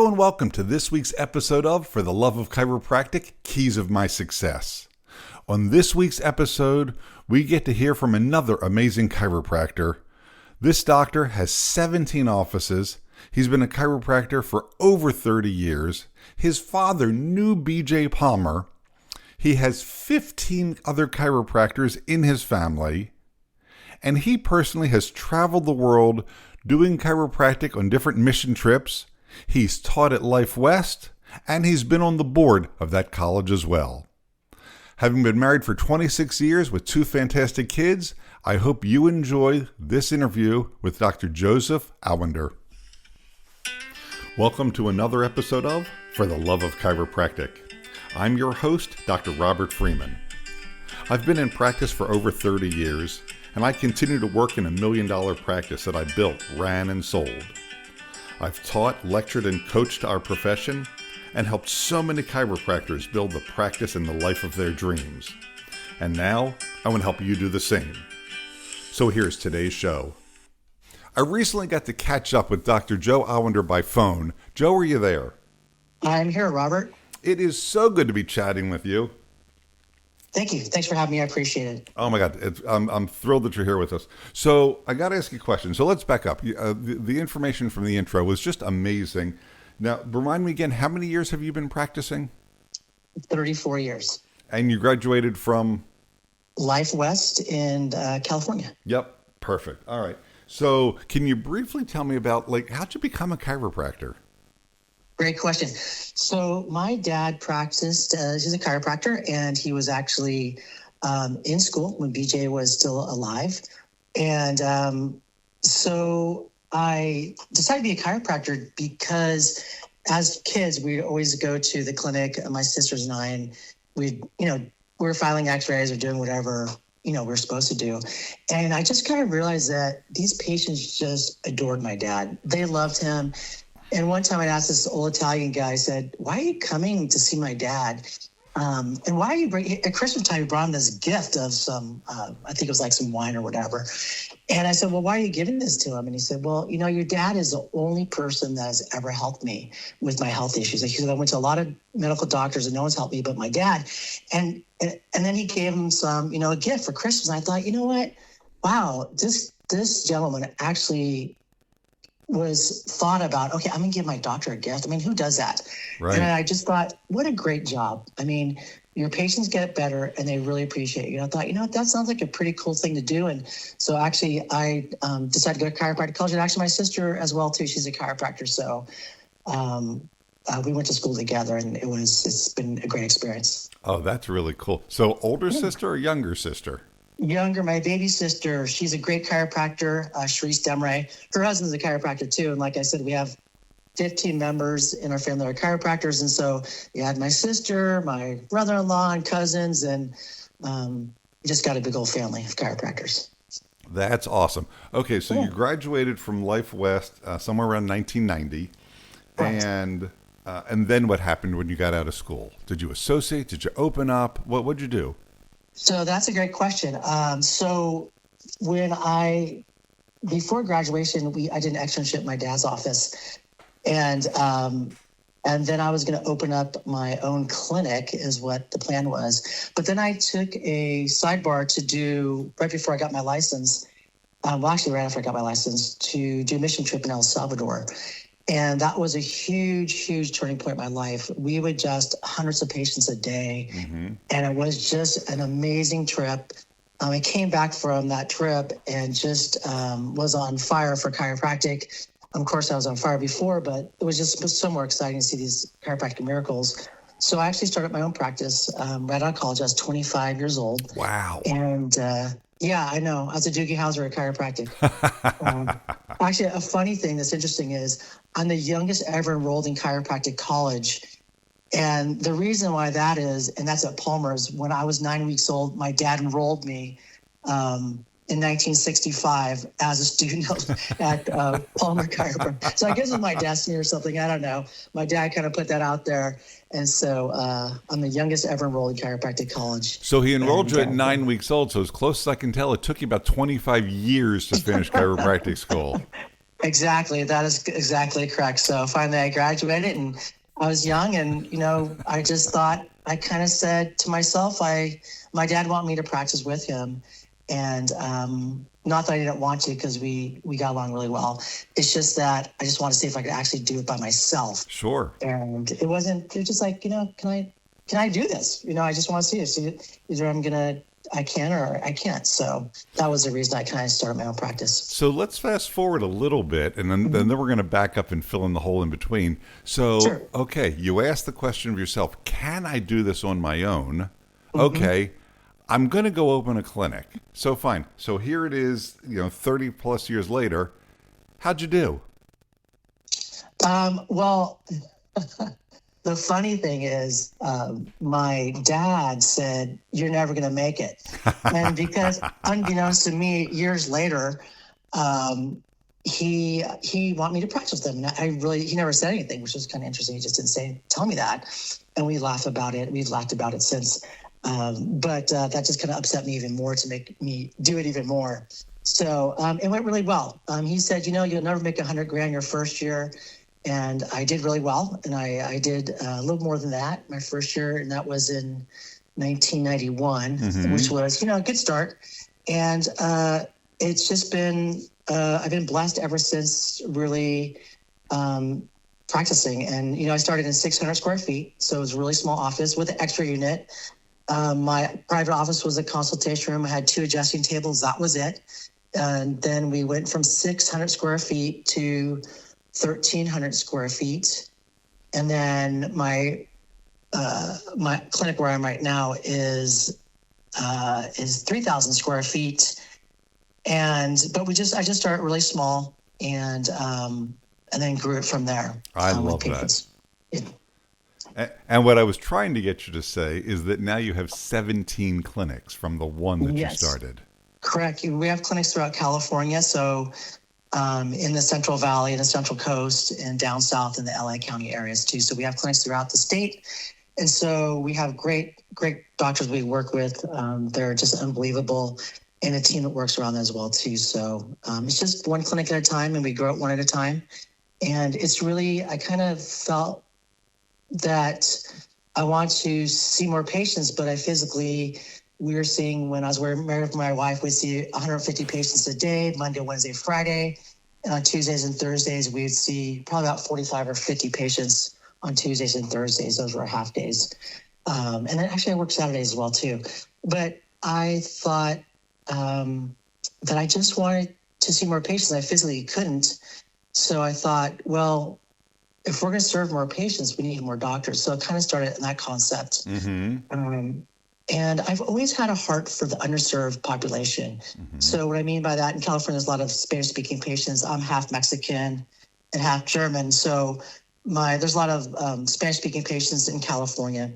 Hello and welcome to this week's episode of For the Love of Chiropractic, Keys of My Success. On this week's episode, we get to hear from another amazing chiropractor. This doctor has 17 offices. He's been a chiropractor for over 30 years. His father knew B.J. Palmer. He has 15 other chiropractors in his family. And he personally has traveled the world doing chiropractic on different mission trips. He's taught at Life West, and he's been on the board of that college as well. Having been married for 26 years with two fantastic kids, I hope you enjoy this interview with Dr. Joseph Awender. Welcome to another episode of For the Love of Chiropractic. I'm your host, Dr. Robert Freeman. I've been in practice for over 30 years, and I continue to work in $1 million practice that I built, ran, and sold. I've taught, lectured, and coached our profession and helped so many chiropractors build the practice and the life of their dreams. And now, I want to help you do the same. So here's today's show. I recently got to catch up with Dr. Joe Awender by phone. Joe, are you there? I'm here, Robert. It is so good to be chatting with you. Thank you. Thanks for having me. I appreciate it. Oh my God, I'm thrilled that you're here with us. So I got to ask you a question. So let's back up. The information from the intro was just amazing. Now, remind me again, how many years have you been practicing? 34 years. And you graduated from? Life West in California. Yep. Perfect. All right. So can you briefly tell me about, how'd you become a chiropractor? Great question. So my dad practiced, he's a chiropractor, and he was actually in school when BJ was still alive. And so I decided to be a chiropractor because as kids, we'd always go to the clinic, my sisters and I, and we were filing x-rays or doing whatever, we're supposed to do. And I just kind of realized that these patients just adored my dad. They loved him. And one time I asked this old Italian guy, I said, why are you coming to see my dad? And why are you bringing, at Christmas time, you brought him this gift of some, I think it was like some wine or whatever. And I said, well, why are you giving this to him? And he said, well, your dad is the only person that has ever helped me with my health issues. He said, I went to a lot of medical doctors and no one's helped me but my dad. And then he gave him some, a gift for Christmas. And I thought, you know what? Wow, this gentleman actually was thought about, okay, I'm going to give my doctor a gift. I mean, who does that? Right. And I just thought, what a great job. I mean, your patients get better and they really appreciate you. I thought, that sounds like a pretty cool thing to do. And so actually I decided to go to chiropractic college. And actually my sister as well, too. She's a chiropractor. So we went to school together and it's been a great experience. Oh, that's really cool. So older sister or younger sister? Younger, my baby sister, she's a great chiropractor, Sharice Demray. Her husband's a chiropractor too. And like I said, we have 15 members in our family that are chiropractors. And so you had my sister, my brother-in-law and cousins, and we just got a big old family of chiropractors. That's awesome. Okay, so you graduated from Life West somewhere around 1990. Right. And then what happened when you got out of school? Did you associate? Did you open up? What'd you do? So that's a great question. So before graduation, I did an externship in my dad's office, and then I was going to open up my own clinic is what the plan was. But then I took a sidebar to do, right before I got my license, right after I got my license, to do a mission trip in El Salvador. And that was a huge, huge turning point in my life. We would just hundreds of patients a day. Mm-hmm. And it was just an amazing trip. I came back from that trip and just was on fire for chiropractic. Of course, I was on fire before, but it was just so more exciting to see these chiropractic miracles. So I actually started my own practice right out of college. I was 25 years old. Wow. And yeah, I know. I was a Doogie Howser at chiropractic. Actually, a funny thing that's interesting is I'm the youngest ever enrolled in chiropractic college. And the reason why that is, and that's at Palmer's, when I was 9 weeks old, my dad enrolled me in 1965 as a student at Palmer Chiropractic. So I guess it's my destiny or something. I don't know. My dad kind of put that out there. And so I'm the youngest ever enrolled in chiropractic college. So he enrolled you at 9 weeks old. So as close as I can tell, it took you about 25 years to finish chiropractic school. Exactly. That is exactly correct. So finally I graduated and I was young and, I just thought, I kind of said to myself, my dad wanted me to practice with him. And not that I didn't want to because we got along really well. It's just that I just want to see if I could actually do it by myself. Sure. And it was just like, can I do this? I just want to see it. So either I can or I can't. So that was the reason I kind of started my own practice. So let's fast forward a little bit, and then we're going to back up and fill in the hole in between. So, Sure. Okay, you asked the question of yourself, can I do this on my own? Okay, I'm going to go open a clinic. So fine. So here it is, 30 plus years later. How'd you do? Well, the funny thing is, my dad said, "You're never going to make it." And because unbeknownst to me, years later, he wanted me to practice with him. And he never said anything, which was kind of interesting. He just didn't tell me that. And we laugh about it. We've laughed about it since. But that just kind of upset me even more to make me do it even more. So it went really well. He said, you'll never make $100,000 your first year. And I did really well. And I did a little more than that my first year. And that was in 1991, which was, a good start. And it's just been, I've been blessed ever since really practicing. And, I started in 600 square feet. So it was a really small office with an extra unit. My private office was a consultation room. I had 2 adjusting tables. That was it. And then we went from 600 square feet to 1,300 square feet. And then my clinic where I'm right now is 3,000 square feet. But I just started really small and then grew it from there. I love that. Yeah. And what I was trying to get you to say is that now you have 17 clinics from the one that you started. Correct. We have clinics throughout California. So in the Central Valley, and the Central Coast, and down south in the LA County areas too. So we have clinics throughout the state. And so we have great doctors we work with. They're just unbelievable. And a team that works around that as well too. So it's just one clinic at a time and we grow it one at a time. And it's really, I kind of felt that I want to see more patients, but we were seeing, when I was married with my wife, we'd see 150 patients a day, Monday, Wednesday, Friday. And on Tuesdays and Thursdays, we'd see probably about 45 or 50 patients on Tuesdays and Thursdays. Those were our half days. And then actually I work Saturdays as well too. But I thought that I just wanted to see more patients. I physically couldn't. So I thought, well, if we're going to serve more patients, we need more doctors. So it kind of started in that concept. And I've always had a heart for the underserved population. So what I mean by that, in California, there's a lot of Spanish-speaking patients. I'm half Mexican and half German. So there's a lot of Spanish-speaking patients in California.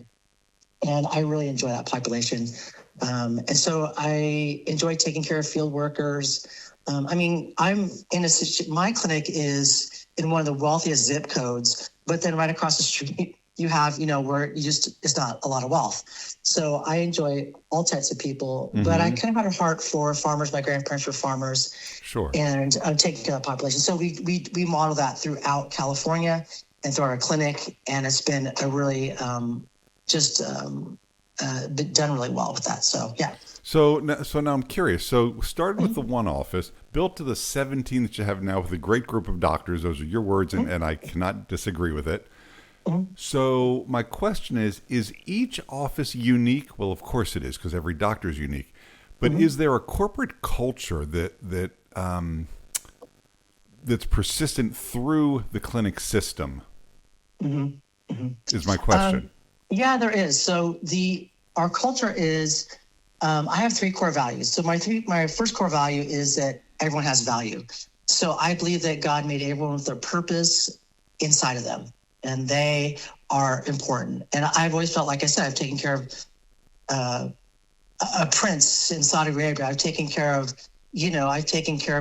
And I really enjoy that population. And so I enjoy taking care of field workers. I'm in my clinic is in one of the wealthiest zip codes, but then right across the street, you have, where it's not a lot of wealth. So I enjoy all types of people, but I kind of had a heart for farmers. My grandparents were farmers. Sure. And I'm taking care of the population. So we model that throughout California and through our clinic. And it's been a really, been done really well with that. So, yeah. So now I'm curious. So started with the one office, built to the 17 that you have now with a great group of doctors. Those are your words, and I cannot disagree with it. So my question is each office unique? Well, of course it is, because every doctor is unique. But is there a corporate culture that's persistent through the clinic system? Is my question. Yeah, there is. So our culture is, I have 3 core values. So my first core value is that everyone has value. So I believe that God made everyone with their purpose inside of them, and they are important. And I've always felt, like I said, I've taken care of a prince in Saudi Arabia. I've taken care of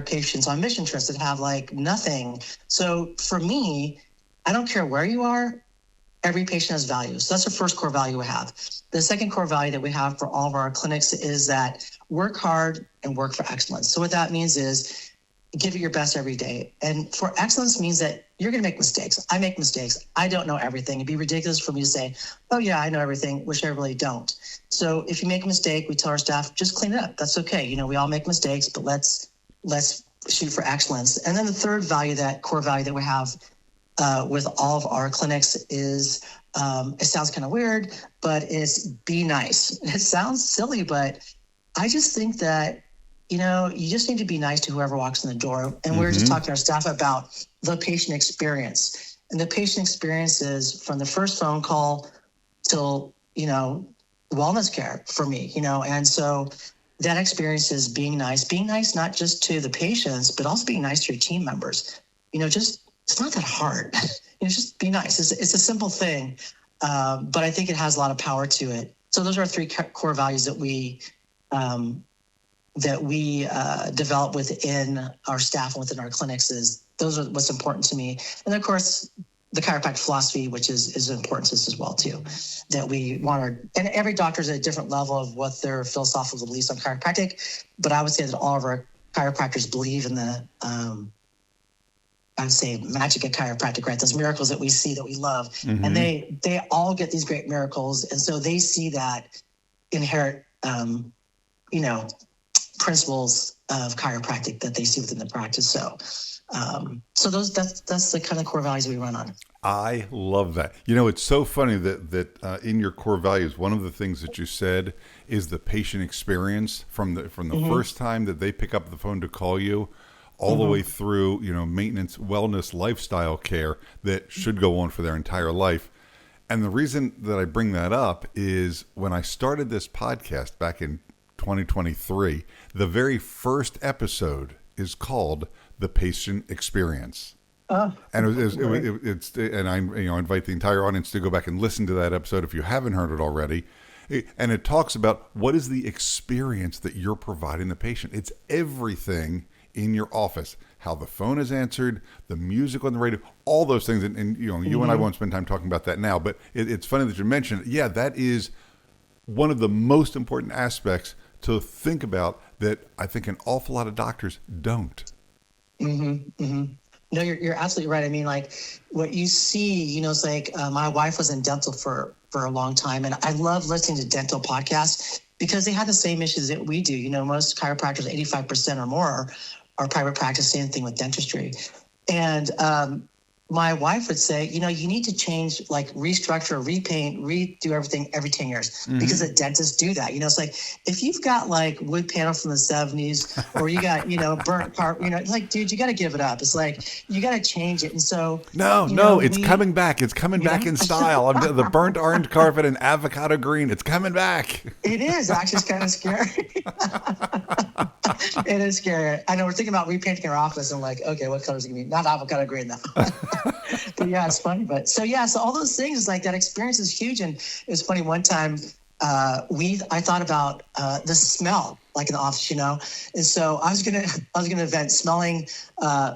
patients on mission trips that have like nothing. So for me, I don't care where you are. Every patient has value. So that's the first core value we have. The second core value that we have for all of our clinics is that work hard and work for excellence. So what that means is give it your best every day. And for excellence means that you're going to make mistakes. I make mistakes. I don't know everything. It'd be ridiculous for me to say, oh yeah, I know everything, which I really don't. So if you make a mistake, we tell our staff, just clean it up. That's okay. We all make mistakes, but let's shoot for excellence. And then the third value, that core value that we have with all of our clinics is, it sounds kind of weird, but it's be nice. It sounds silly, but I just think that you just need to be nice to whoever walks in the door. And we're just talking to our staff about the patient experience. And the patient experience is from the first phone call till, wellness care for me, and so that experience is being nice, not just to the patients, but also being nice to your team members. It's not that hard. Just be nice. It's a simple thing, but I think it has a lot of power to it. So those are our three core values that we develop within our staff and within our clinics. Those are what's important to me. And of course, the chiropractic philosophy, which is important to us as well too, that we want and every doctor is at a different level of what their philosophical beliefs on chiropractic. But I would say that all of our chiropractors believe in the, I would say magic of chiropractic, right? Those miracles that we see that we love. And they all get these great miracles. And so they see that inherent, principles of chiropractic that they see within the practice. So that's the kind of core values we run on. I love that. It's so funny that in your core values, one of the things that you said is the patient experience from the first time that they pick up the phone to call you, all the way through, maintenance, wellness, lifestyle care that should go on for their entire life. And the reason that I bring that up is when I started this podcast back in 2023, the very first episode is called The Patient Experience. And I invite the entire audience to go back and listen to that episode if you haven't heard it already. And it talks about what is the experience that you're providing the patient. It's everything in your office, how the phone is answered, the music on the radio, all those things. And you and I won't spend time talking about that now, but it's funny that you mentioned it. Yeah, that is one of the most important aspects to think about that I think an awful lot of doctors don't. No, you're absolutely right. I mean, like what you see, it's like my wife was in dental for a long time, and I love listening to dental podcasts because they have the same issues that we do. Most chiropractors, 85% or more, are private practice. Same thing with dentistry, and my wife would say, you need to change, like restructure, repaint, redo everything every 10 years because the dentists do that. It's like if you've got like wood panel from the 70s or you got, burnt part, it's like, dude, you got to give it up. It's like, you got to change it. And so, it's coming back. It's coming back in style. The burnt orange carpet and avocado green. It's coming back. It is actually kind of scary. It is scary. I know we're thinking about repainting our office. I'm like, okay, what color is it going to be? Not avocado green though. But yeah, it's funny. But so all those things, like that experience is huge. And it was funny one time I thought about the smell, like in the office, and so I was gonna invent smelling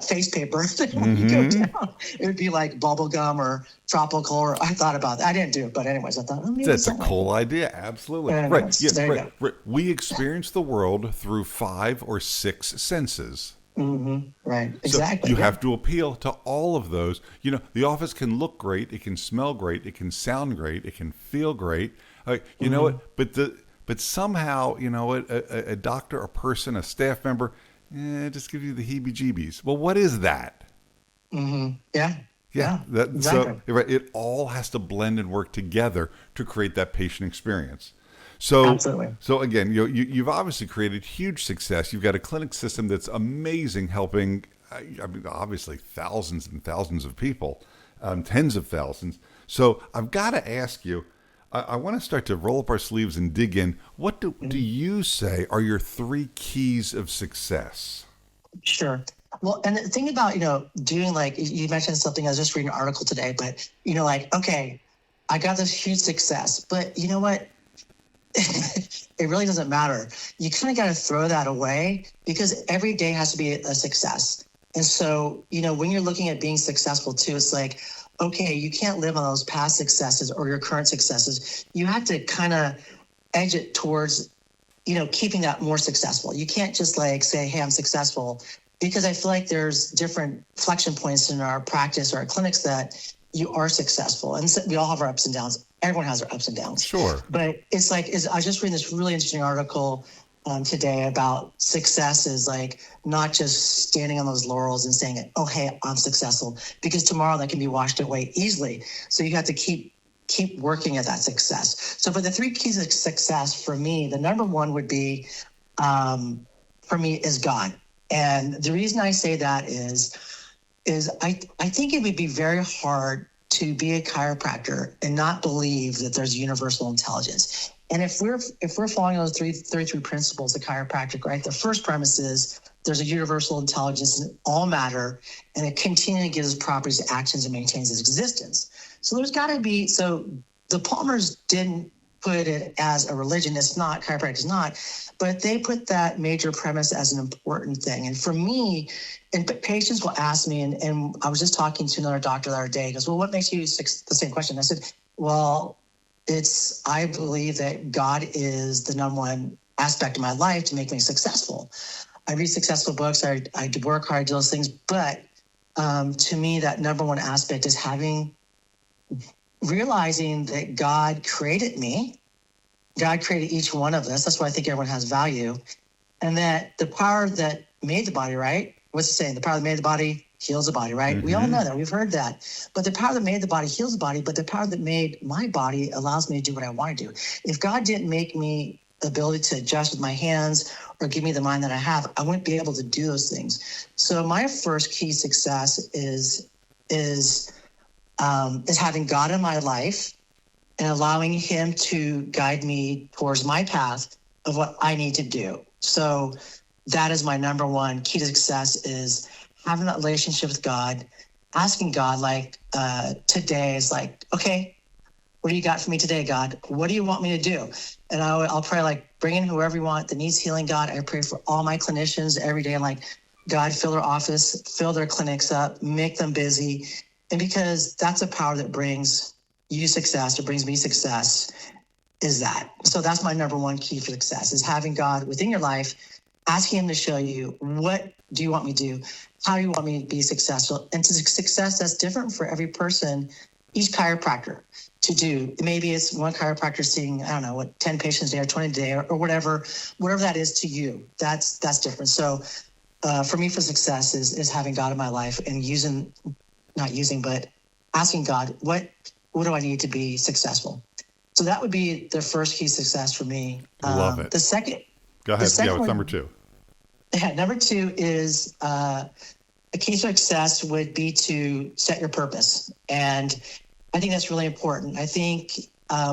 face paper. When you go down, it would be like bubble gum or tropical. Or I thought about that. I didn't do it, but anyways, I thought maybe that's a cool idea. Absolutely, anyways, right. Yeah, right. We experience the world through 5 or 6 senses. Right. Exactly. So you have to appeal to all of those. The office can look great. It can smell great. It can sound great. It can feel great. You know what? But somehow, a doctor, a person, a staff member, just gives you the heebie-jeebies. Well, what is that? Yeah. Exactly. So it all has to blend and work together to create that patient experience. So, absolutely. So again, you've obviously created huge success. You've got a clinic system that's amazing, helping, obviously thousands and thousands of people, tens of thousands. So I've got to ask you, I want to start to roll up our sleeves and dig in. What do you say are your 3 keys of success? Sure. Well, and the thing about, doing, like you mentioned something, I was just reading an article today, but, okay, I got this huge success, but you know what? It really doesn't matter. You kind of got to throw that away because every day has to be a success. And so, when you're looking at being successful too, it's like, okay, you can't live on those past successes or your current successes. You have to kind of edge it towards, keeping that more successful. You can't just like say, hey, I'm successful because I feel like there's different flexion points in our practice or our clinics that you are successful. And so we all have our ups and downs. Everyone has their ups and downs. Sure. But it's like, I was just reading this really interesting article today about success is like not just standing on those laurels and saying, oh, hey, I'm successful, because tomorrow that can be washed away easily. So you have to keep working at that success. So for the 3 keys of success for me, the number one would be, for me, is God. And the reason I say that is I think it would be very hard to be a chiropractor and not believe that there's universal intelligence. And if we're following those 33 principles of chiropractic, right, the first premise is there's a universal intelligence in all matter, and it continually gives properties, actions, and maintains its existence. So there's got to be, so the Palmers didn't put it as a religion. It's not, chiropractic is not, but they put that major premise as an important thing. And for me, and patients will ask me, and I was just talking to another doctor the other day, he goes, well, what makes you the same question? I said, well, I believe that God is the number one aspect of my life to make me successful. I read successful books. I work hard, do those things. But to me, that number one aspect is realizing that God created me. God created each one of us. That's why I think everyone has value. And that the power that made the body, right? What's it saying? The power that made the body heals the body, right? Mm-hmm. We all know that. We've heard that. But the power that made the body heals the body, but the power that made my body allows me to do what I want to do. If God didn't make me the ability to adjust with my hands or give me the mind that I have, I wouldn't be able to do those things. So my first key success is having God in my life and allowing him to guide me towards my path of what I need to do. So that is my number one key to success, is having that relationship with God, asking God, like today is like, okay, what do you got for me today, God? What do you want me to do? And I'll pray, like, bring in whoever you want that needs healing, God. I pray for all my clinicians every day. I'm like, God, fill their office, fill their clinics up, make them busy. And because that's a power that brings you success, or brings me success, is that. So that's my number one key for success, is having God within your life, asking him to show you, what do you want me to do? How do you want me to be successful? And to success, that's different for every person, each chiropractor to do. Maybe it's one chiropractor seeing, 10 patients a day or 20 a day or whatever that is to you. That's different. So for me, for success is having God in my life and but asking God, what do I need to be successful? So that would be the first key success for me. Love it. The second. Go ahead. Yeah, what's number 2? Yeah, number 2 is a key to success would be to set your purpose. And I think that's really important. I think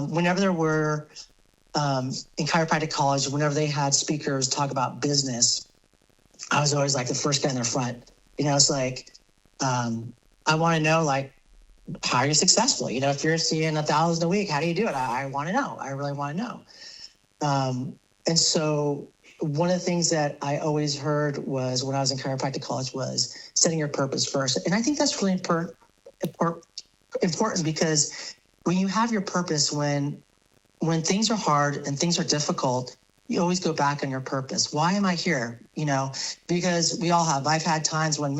whenever there were in chiropractic college, whenever they had speakers talk about business, I was always like the first guy in the front. It's like, I want to know, like, how are you successful? If you're seeing 1,000 a week, how do you do it? I want to know. I really want to know. And so one of the things that I always heard was, when I was in chiropractic college, was setting your purpose first. And I think that's really important, because when you have your purpose, when things are hard and things are difficult, you always go back on your purpose. Why am I here? Because we all have. I've had times when,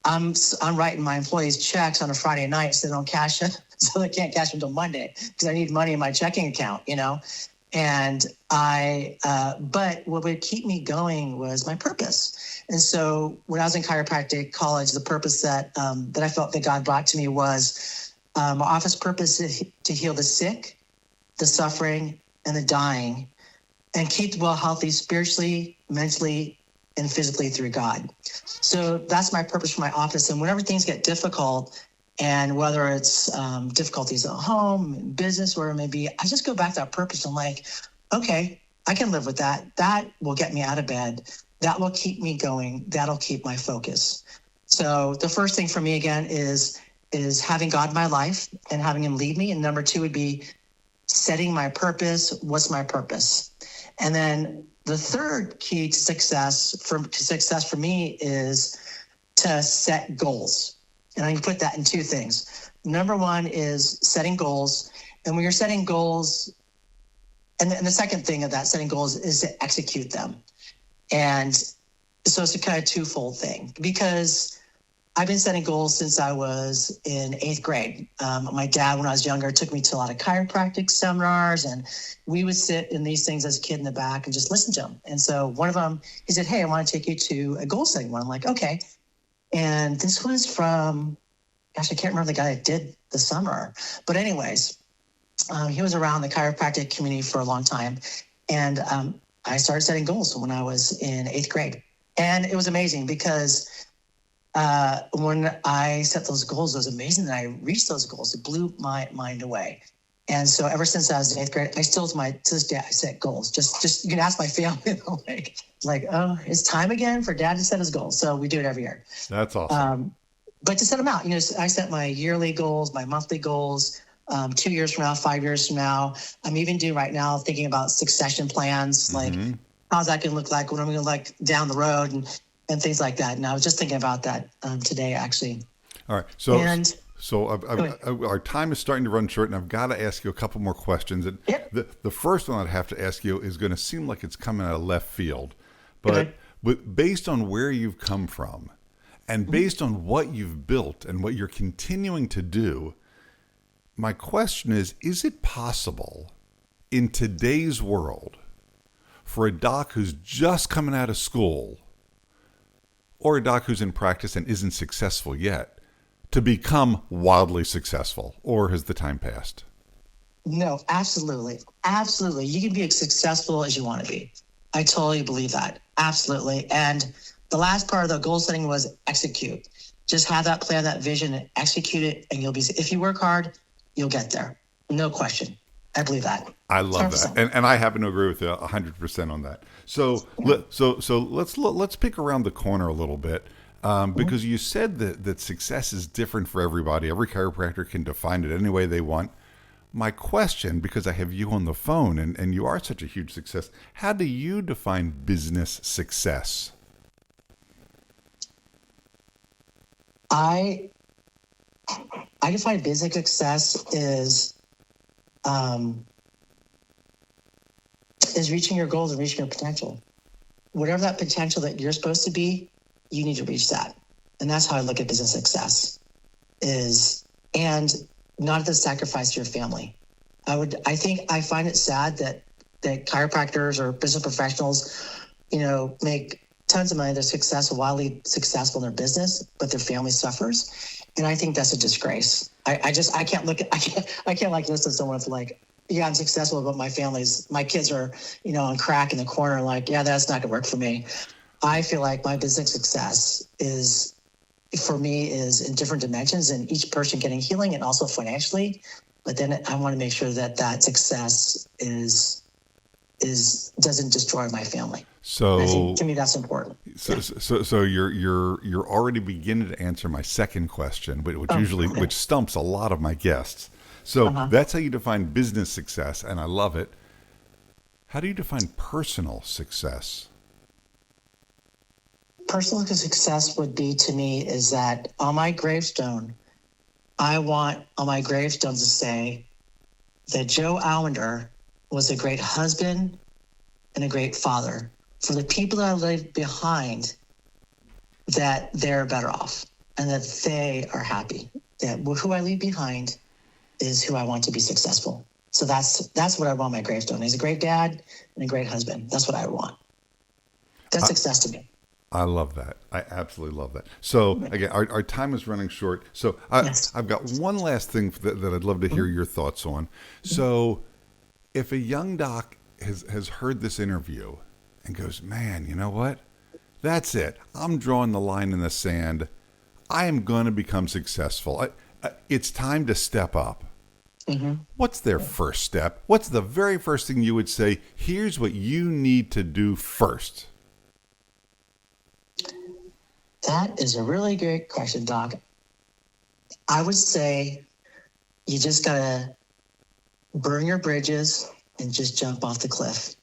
I'm writing my employees checks on a Friday night so they don't cash it, so they can't cash them until Monday, because I need money in my checking account, And but what would keep me going was my purpose. And so when I was in chiropractic college, the purpose that I felt that God brought to me was my office purpose is to heal the sick, the suffering, and the dying, and keep the well healthy spiritually, mentally, and physically through God. So that's my purpose for my office. And whenever things get difficult, and whether it's difficulties at home, business, where it may be, I just go back to that purpose. I'm like, okay, I can live with that. That will get me out of bed. That will keep me going. That'll keep my focus. So the first thing for me, again, is having God in my life and having him lead me. And number 2 would be setting my purpose. What's my purpose? And then the third key to success for me is to set goals. And I can put that in 2 things. Number 1 is setting goals. And when you're setting goals, and the second thing of that, setting goals, is to execute them. And So it's a kind of twofold thing because I've been setting goals since I was in 8th grade. My dad, when I was younger, took me to a lot of chiropractic seminars, and we would sit in these things as a kid in the back and just listen to them. And so one of them, he said, "Hey, I want to take you to a goal setting one." I'm like, "Okay." And this was from, gosh, I can't remember the guy that did the summer. But anyways, he was around the chiropractic community for a long time. And I started setting goals when I was in 8th grade. And it was amazing because when I set those goals, it was amazing that I reached those goals. It blew my mind away. And so ever since I was in 8th grade, I still to this day, I set goals. Just you can ask my family, like, oh, it's time again for dad to set his goals. So we do it every year. That's awesome. But to set them out, I set my yearly goals, my monthly goals, 2 years from now, 5 years from now. I'm even doing right now, thinking about succession plans, like how's that going to look like, what I'm going to like down the road and things like that. And I was just thinking about that today, actually. All right. So our time is starting to run short, and I've got to ask you a couple more questions. And the first one I'd have to ask you is going to seem like it's coming out of left field, but based on where you've come from and based on what you've built and what you're continuing to do, my question is it possible in today's world for a doc who's just coming out of school or a doc who's in practice and isn't successful yet to become wildly successful, or has the time passed? No, absolutely. Absolutely. You can be as successful as you want to be. I totally believe that. Absolutely. And the last part of the goal setting was execute. Just have that plan, that vision, and execute it, and you'll be, if you work hard, you'll get there. No question. I believe that. I love 100%. that. And I happen to agree with you 100% on that. So let's pick around the corner a little bit. Because you said that success is different for everybody. Every chiropractor can define it any way they want. My question, because I have you on the phone and you are such a huge success, how do you define business success? I define business success is reaching your goals and reaching your potential. Whatever that potential that you're supposed to be, you need to reach that. And that's how I look at business success and not at the sacrifice of your family. I find it sad that chiropractors or business professionals, make tons of money. They're successful, wildly successful in their business, but their family suffers. And I think that's a disgrace. I can't like listen to someone like, yeah, I'm successful, but my kids are, on crack in the corner. Like, yeah, that's not gonna work for me. I feel like my business success is in different dimensions, and each person getting healing and also financially. But then I want to make sure that success doesn't destroy my family. So I think, to me, that's important. So you're already beginning to answer my second question, which stumps a lot of my guests. So that's how you define business success, and I love it. How do you define personal success? Personal success would be, to me, is that on my gravestone, I want on my gravestone to say that Joe Awender was a great husband and a great father. For the people that I leave behind, that they're better off and that they are happy. That who I leave behind is who I want to be successful. So that's what I want on my gravestone. He's a great dad and a great husband. That's what I want. That's success to me. I love that. I absolutely love that. So again, our time is running short. So I've got one last thing that I'd love to hear your thoughts on. So if a young doc has heard this interview and goes, man, you know what? That's it. I'm drawing the line in the sand. I am going to become successful. It's time to step up. Mm-hmm. What's their first step? What's the very first thing you would say? Here's what you need to do first. That is a really great question, Doc. I would say you just gotta burn your bridges and just jump off the cliff.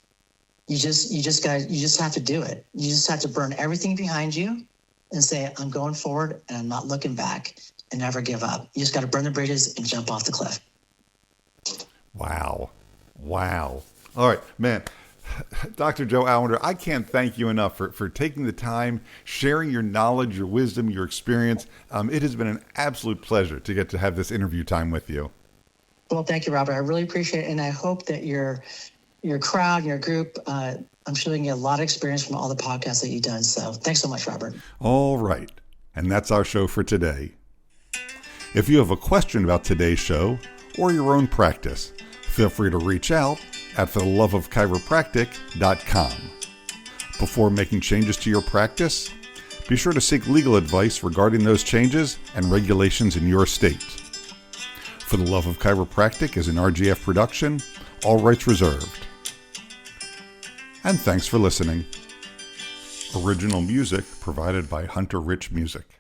You just have to do it. You just have to burn everything behind you and say, I'm going forward and I'm not looking back, and never give up. You just got to burn the bridges and jump off the cliff. Wow. All right, man. Dr. Joe Awender, I can't thank you enough for taking the time, sharing your knowledge, your wisdom, your experience. It has been an absolute pleasure to get to have this interview time with you. Well, thank you, Robert. I really appreciate it. And I hope that your crowd, your group, I'm sure they can get a lot of experience from all the podcasts that you've done. So thanks so much, Robert. All right. And that's our show for today. If you have a question about today's show or your own practice, feel free to reach out at fortheloveofchiropractic.com. Before making changes to your practice, be sure to seek legal advice regarding those changes and regulations in your state. For the Love of Chiropractic is an RGF production, all rights reserved. And thanks for listening. Original music provided by Hunter Rich Music.